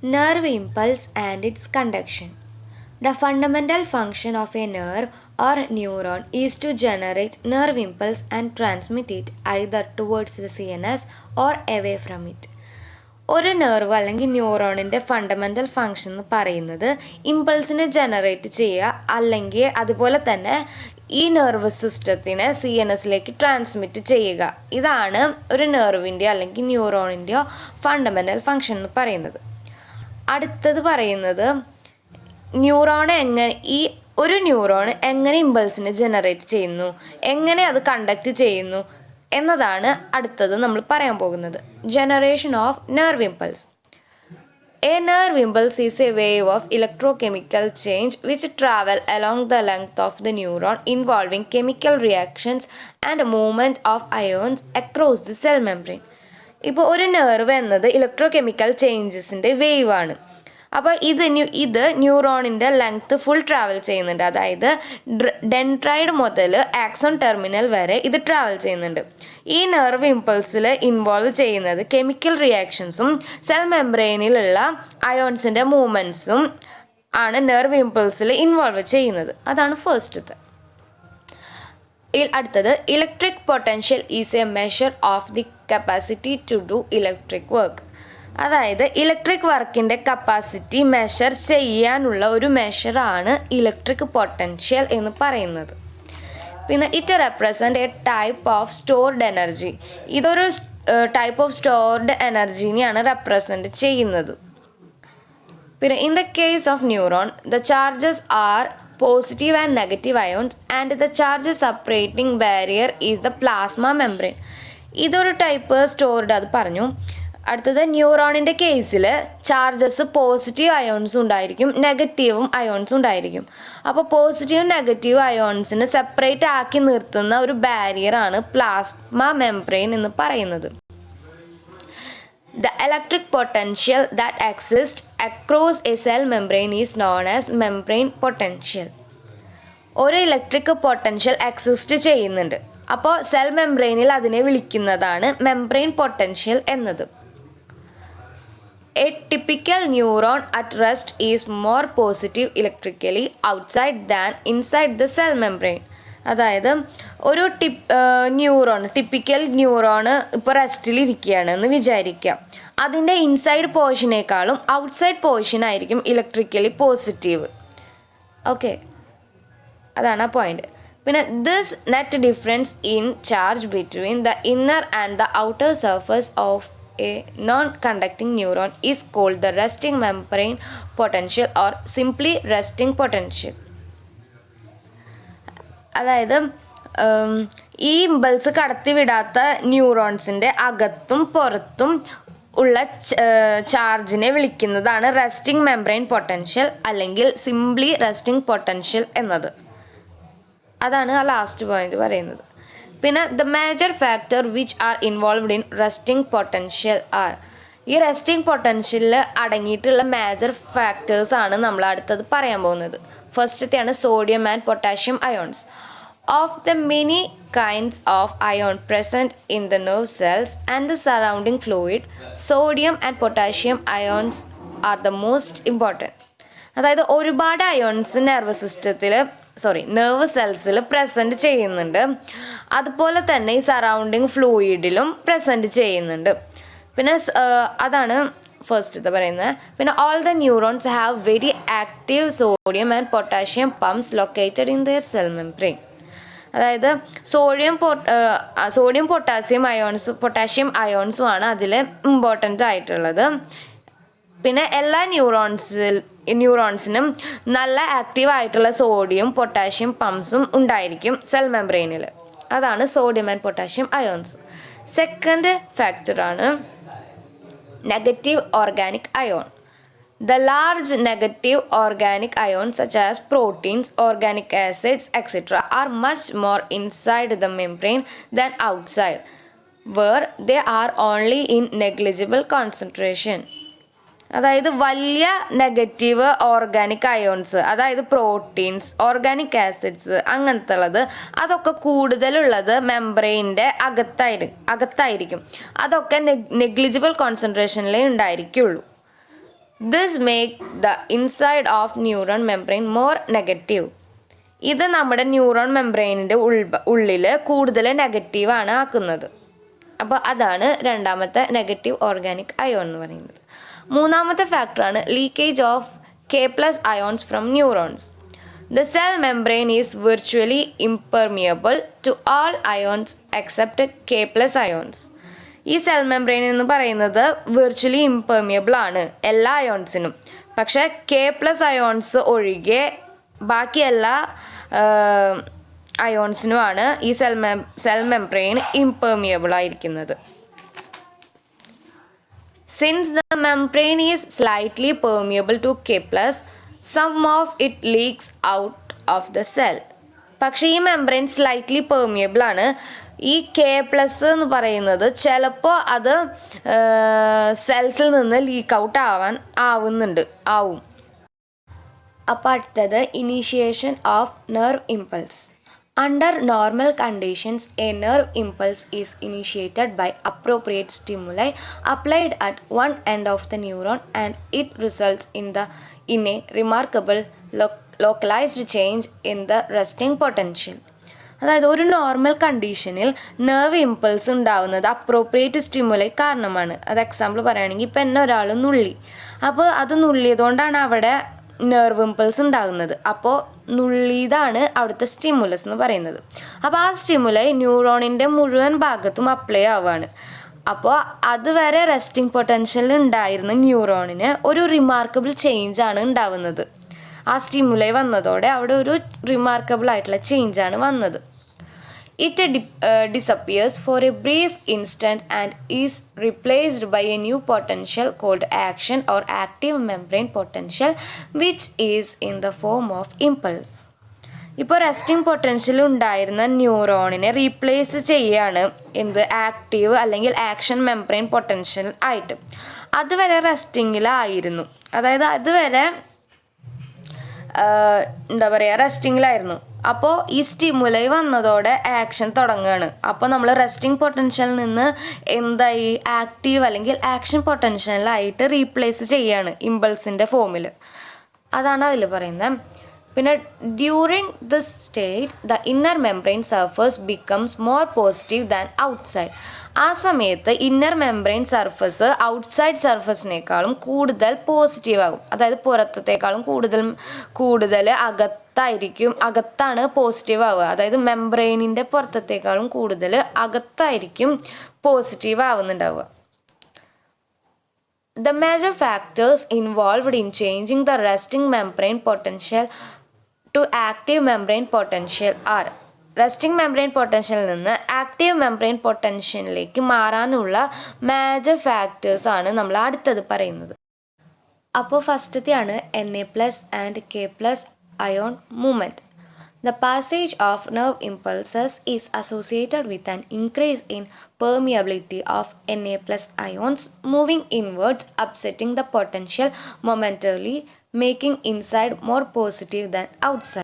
Nerve impulse and its conduction. The fundamental function of a nerve or neuron is to generate nerve impulse and transmit it either towards the CNS or away from it. ഒരു nerve അല്ലെങ്കിൽ ന്യൂറോണിൻ്റെ fundamental function എന്ന് പറയുന്നത് ഇമ്പൾസിനെ generate ചെയ്യുക അല്ലെങ്കിൽ അതുപോലെ തന്നെ ഈ nerve സിസ്റ്റത്തിനെ CNSലേക്ക് transmit ചെയ്യുക. ഇതാണ് ഒരു നെർവിൻ്റെയോ അല്ലെങ്കിൽ ന്യൂറോണിൻ്റെയോ ഫണ്ടമെൻ്റൽ ഫങ്ഷൻ എന്ന് പറയുന്നത്. അടുത്തത് പറയുന്നത് ഒരു ന്യൂറോൺ എങ്ങനെ ഇമ്പൾസിനെ ജനറേറ്റ് ചെയ്യുന്നു, എങ്ങനെ അത് കണ്ടക്ട് ചെയ്യുന്നു എന്നതാണ് അടുത്തത് നമ്മൾ പറയാൻ പോകുന്നത്. Generation of nerve impulse. A nerve impulse is A wave of electrochemical change which travel along the length of the neuron involving chemical reactions and movement of ions across the cell membrane. ഇപ്പോൾ ഒരു nerve എന്നത് electro chemical ചേഞ്ചസിൻ്റെ wave ആണ്. അപ്പോൾ ഇത് ന്യൂറോണിൻ്റെ length full travel ചെയ്യുന്നുണ്ട്. അതായത് ഡെൻഡ്രൈഡ് മുതൽ axon terminal വരെ ഇത് ട്രാവൽ ചെയ്യുന്നുണ്ട്. ഈ നെർവ് ഇമ്പൾസിൽ ഇൻവോൾവ് ചെയ്യുന്നത് കെമിക്കൽ റിയാക്ഷൻസും സെൽ മെംബ്രെയിനിലുള്ള അയോൺസിൻ്റെ മൂവ്മെൻറ്റ്സും ആണ് നെർവ് ഇമ്പൾസിൽ ഇൻവോൾവ് ചെയ്യുന്നത്. അതാണ് ഫസ്റ്റത്തെ. അടുത്തത് electric potential is a measure of the capacity to do electric work. അതായത് ഇലക്ട്രിക് വർക്കിൻ്റെ കപ്പാസിറ്റി മെഷർ ചെയ്യാനുള്ള ഒരു മെഷറാണ് ഇലക്ട്രിക് പൊട്ടൻഷ്യൽ എന്ന് പറയുന്നത്. പിന്നെ it represent a type of stored energy. ഇതൊരു ടൈപ്പ് ഓഫ് സ്റ്റോർഡ് എനർജീനെയാണ് റെപ്രസെൻറ്റ് ചെയ്യുന്നത്. പിന്നെ in the case of neuron the charges R positive and negative ions and the charge separating barrier is the plasma membrane. ഇതൊരു type stored അത് പറഞ്ഞു. അടുത്തത് ന്യൂറോണിൻ്റെ കേസിൽ ചാർജസ് പോസിറ്റീവ് അയോൺസും ഉണ്ടായിരിക്കും, നെഗറ്റീവും അയോൺസും ഉണ്ടായിരിക്കും. അപ്പോൾ പോസിറ്റീവ് നെഗറ്റീവ് അയോൺസിന് സെപ്പറേറ്റ് ആക്കി നിർത്തുന്ന ഒരു ബാരിയറാണ് പ്ലാസ്മ മെംബ്രെയിൻ എന്ന് പറയുന്നത്. The electric potential that exists across a cell membrane is known as membrane potential. ഒരു ഇലക്ട്രിക് പൊട്ടൻഷ്യൽ എക്സിസ്റ്റ് ചെയ്യുന്നുണ്ട്. അപ്പോൾ സെൽ മെംബ്രെയിനിൽ അതിനെ വിളിക്കുന്നതാണ് മെംബ്രെയിൻ പൊട്ടൻഷ്യൽ എന്നത്. A typical neuron at rest is more positive electrically outside than inside the cell membrane. അതായത് ഒരു typical neuron ഇപ്പോൾ റെസ്റ്റിലിരിക്കുകയാണ് എന്ന് വിചാരിക്കുക. അതിൻ്റെ ഇൻസൈഡ് പോർഷനേക്കാളും ഔട്ട്സൈഡ് പോർഷനായിരിക്കും ഇലക്ട്രിക്കലി പോസിറ്റീവ്. ഓക്കെ, അതാണ് ആ പോയിന്റ്. പിന്നെ this net difference in charge between the inner and the outer surface of a non conducting neuron is called the resting membrane potential or simply resting potential. അതായത് ഈ impulse കടത്തിവിടാത്ത ന്യൂറോൺസിൻ്റെ അകത്തും പുറത്തും ഉള്ള ചാർജിനെ വിളിക്കുന്നതാണ് റെസ്റ്റിംഗ് മെംബ്രെയിൻ പൊട്ടൻഷ്യൽ അല്ലെങ്കിൽ simply resting potential എന്നത്. അതാണ് ആ ലാസ്റ്റ് പോയിന്റ് പറയുന്നത്. പിന്നെ the major factor which are involved in resting potential are. ഈ റെസ്റ്റിംഗ് പൊട്ടൻഷ്യലിൽ അടങ്ങിയിട്ടുള്ള മേജർ ഫാക്ടേഴ്സാണ് നമ്മൾ അടുത്തത് പറയാൻ പോകുന്നത്. ഫസ്റ്റത്തെയാണ് sodium and potassium ions. Of the many kinds of ion present in the nerve cells and the surrounding fluid, sodium and potassium ions are the most important. അതായത് ഒരുപാട് അയോൺസ് നെർവ് സെൽസിൽ പ്രസൻറ്റ് ചെയ്യുന്നുണ്ട്. അതുപോലെ തന്നെ ഈ സറൗണ്ടിങ് ഫ്ലൂയിഡിലും പ്രസൻറ്റ് ചെയ്യുന്നുണ്ട്. പിന്നെ അതാണ് ഫസ്റ്റത്തെ പറയുന്നത്. പിന്നെ all the neurons have very active sodium and potassium pumps located in there cell membrane. അതായത് സോഡിയം പൊട്ടാഷ്യം അയോൺസുമാണ് അതിൽ ഇമ്പോർട്ടൻ്റ് ആയിട്ടുള്ളത്. പിന്നെ എല്ലാ ന്യൂറോൺസിനും നല്ല ആക്റ്റീവ് ആയിട്ടുള്ള സോഡിയം പൊട്ടാഷ്യം പമ്പ്സും ഉണ്ടായിരിക്കും സെൽ മെംബ്രെയിനിൽ. അതാണ് sodium and potassium ions. Second ഫാക്ടറാണ് negative organic ion. The large negative organic ions such as proteins, organic acids, etc. are much more inside the membrane than outside, where they are only in negligible concentration. അതായത് വലിയ negative organic ions, അതായത് proteins, organic acids അങ്ങനത്തെ ഉള്ളത് അതൊക്കെ കൂടുതലുള്ളത് മെംബ്രെയിൻ്റെ അകത്തായിരിക്കും. അതൊക്കെ negligible കോൺസെൻട്രേഷനിലേ ഉണ്ടായിരിക്കുള്ളൂ. This make the inside of neuron membrane more negative. ഇത് നമ്മുടെ ന്യൂറോൺ മെംബ്രെയിനിൻ്റെ ഉള്ളിൽ കൂടുതൽ നെഗറ്റീവാണ് ആക്കുന്നത്. അപ്പോൾ അതാണ് രണ്ടാമത്തെ നെഗറ്റീവ് ഓർഗാനിക് അയോൺ എന്ന് പറയുന്നത്. മൂന്നാമത്തെ ഫാക്ടറാണ് leakage of K+ ions from neurons. The cell membrane is virtually impermeable to all ions except K+ ions. ഈ സെൽ മെംബ്രെയിൻ എന്ന് പറയുന്നത് വിർച്വലി ഇംപെർമിയബിൾ ആണ് എല്ലാ അയോൺസിനും. പക്ഷേ K+ അയോൺസ് ഒഴികെ ബാക്കി എല്ലാ അയോൺസിനുമാണ് ഈ സെൽ മെംബ്രെയിൻ ഇംപെർമിയബിൾ ആയിരിക്കുന്നത്. Since the membrane is slightly permeable to K+, some of it leaks out of the cell. പക്ഷേ ഈ മെംബ്രെയിൻ സ്ലൈറ്റ്ലി പെർമിയബിൾ ആണ്. ഈ K+ എന്ന് പറയുന്നത് ചിലപ്പോൾ അത് സെൽസിൽ നിന്ന് ലീക്ക് ഔട്ട് ആവും. അപ്പോൾ അടുത്തത് initiation of nerve impulse. Under normal conditions, a nerve impulse is initiated by appropriate stimuli applied at one end of the neuron, and it results in a remarkable localized change in the resting potential. അതായത് ഒരു normal കണ്ടീഷനിൽ nerve impulse ഉണ്ടാവുന്നത് appropriate stimuli കാരണമാണ്. അത് example പറയുകയാണെങ്കിൽ ഇപ്പം എന്നെ ഒരാൾ നുള്ളി, അപ്പോൾ അത് നുള്ളിയതുകൊണ്ടാണ് അവിടെ നെർവ് ഇമ്പൾസ് ഉണ്ടാകുന്നത്. അപ്പോൾ നുള്ളിയതാണ് അവിടുത്തെ സ്റ്റിമുലസ് എന്ന് പറയുന്നത്. അപ്പോൾ ആ സ്റ്റിമുലൈ ന്യൂറോണിൻ്റെ മുഴുവൻ ഭാഗത്തും അപ്ലൈ ആവുകയാണ്. അപ്പോൾ അതുവരെ റെസ്റ്റിംഗ് പൊട്ടൻഷ്യൽ ഉണ്ടായിരുന്ന ന്യൂറോണിന് ഒരു റിമാർക്കബിൾ ചേഞ്ചാണ് ഉണ്ടാവുന്നത്. ആ സ്റ്റിമുലൈ വന്നതോടെ അവിടെ ഒരു റിമാർക്കബിൾ ആയിട്ടുള്ള ചേഞ്ചാണ് വന്നത്. It disappears for a brief instant and is replaced by a new potential called action or active membrane potential, which is in the form of impulse. ഇപ്പോൾ റെസ്റ്റിംഗ് പൊട്ടൻഷ്യൽ ഉണ്ടായിരുന്ന ന്യൂറോണിനെ replace ചെയ്യാണ് എന്ത് active അല്ലെങ്കിൽ action membrane potential ആയിട്ട്. അതുവരെ റെസ്റ്റിങ്ങിലായിരുന്നു, അതായത് അതുവരെ റെസ്റ്റിങ്ങിലായിരുന്നു. അപ്പോൾ ഈ സ്റ്റിമുലൈ വന്നതോടെ ആക്ഷൻ തുടങ്ങുകയാണ്. അപ്പോൾ നമ്മൾ റെസ്റ്റിംഗ് പൊട്ടൻഷ്യലിൽ നിന്ന് എന്തായി ആക്റ്റീവ് അല്ലെങ്കിൽ ആക്ഷൻ പൊട്ടൻഷ്യലായിട്ട് റീപ്ലേസ് ചെയ്യാണ് ഇമ്പൾസിൻ്റെ ഫോമിൽ. അതാണ് അതിൽ പറയുന്നത്. പിന്നെ during this state the inner membrane surface becomes more positive than outside. ആ സമയത്ത് ഇന്നർ മെംബ്രെയിൻ സർഫസ് ഔട്ട്സൈഡ് സർഫസിനേക്കാളും കൂടുതൽ പോസിറ്റീവ് ആകും. അതായത് പുറത്തേക്കാളും കൂടുതൽ അകത്താണ് പോസിറ്റീവ് ആവുക. അതായത് മെംബ്രെയിനിൻ്റെ പുറത്തേക്കാളും കൂടുതൽ അകത്തായിരിക്കും positive ആവുന്നുണ്ടാവുക. The major factors involved in changing the resting membrane potential to active membrane potential are resting membrane പൊട്ടൻഷ്യലിൽ നിന്ന് ആക്റ്റീവ് മെംബ്രെയിൻ പൊട്ടൻഷ്യലിലേക്ക് മാറാനുള്ള മേജർ ഫാക്ടേഴ്സാണ് നമ്മൾ അടുത്തത് പറയുന്നത്. അപ്പോൾ ഫസ്റ്റത്തെയാണ് Na+ and K+ ion movement. The passage of nerve impulses is associated with an increase in permeability of Na+ ions moving inwards, upsetting the potential momentarily, making inside more positive than outside.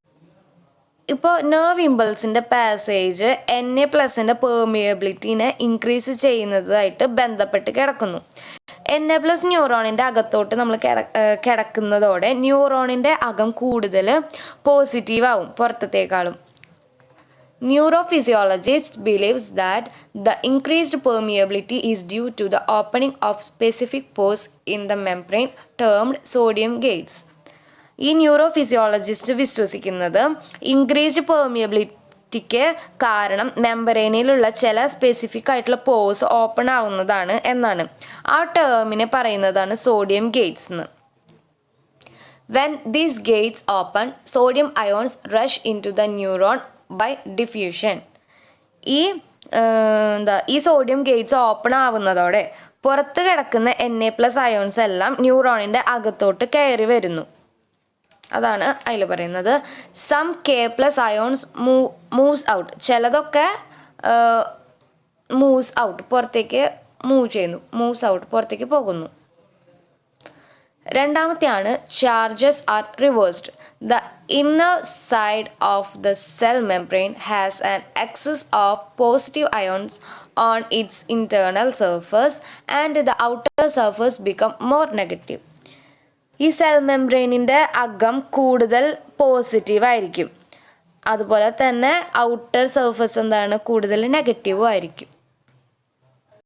ഇപ്പോൾ nerve ഇമ്പൾസിൻ്റെ passage Na+ൻ്റെ പെർമിയബിലിറ്റീനെ increase ചെയ്യുന്നതായിട്ട് ബന്ധപ്പെട്ട് കിടക്കുന്നു. Na+ ന്യൂറോണിൻ്റെ അകത്തോട്ട് നമ്മൾ കിടക്കുന്നതോടെ ന്യൂറോണിൻ്റെ അകം കൂടുതൽ positive ആവും പുറത്തേക്കാളും. Neurophysiologists believes that the increased permeability is due to the opening of specific pores in the membrane termed sodium gates. ഈ ന്യൂറോഫിസിയോളജിസ്റ്റ് വിശ്വസിക്കുന്നത് ഇൻക്രീസ്ഡ് പെർമിയബിലിറ്റിക്ക് കാരണം മെംബ്രെയിനിലുള്ള ചില സ്പെസിഫിക് ആയിട്ടുള്ള പോസ് ഓപ്പൺ ആവുന്നതാണ് എന്നാണ്. ആ ടേമിനെ പറയുന്നതാണ് സോഡിയം ഗേറ്റ്സ് എന്ന്. When these gates open, sodium ions rush into the neuron by diffusion. ഈ സോഡിയം ഗേറ്റ്സ് ഓപ്പൺ ആവുന്നതോടെ പുറത്ത് കിടക്കുന്ന Na+ അയോൺസ് എല്ലാം ന്യൂറോണിൻ്റെ അകത്തോട്ട് കയറി വരുന്നു. അതാണ് അതിൽ പറയുന്നത്. Some K+ ions moves out. ചിലതൊക്കെ മൂവ്സ് ഔട്ട് പുറത്തേക്ക് പുറത്തേക്ക് പോകുന്നു. രണ്ടാമത്തെയാണ് charges are reversed. The inner side of the cell membrane has an excess of positive ions on its internal surface and the outer surface become more negative. ഈ cell മെംബ്രെയിനിൻ്റെ അകം കൂടുതൽ positive ആയിരിക്കും, അതുപോലെ തന്നെ ഔട്ടർ സർഫസ് എന്താണ് കൂടുതൽ നെഗറ്റീവും ആയിരിക്കും.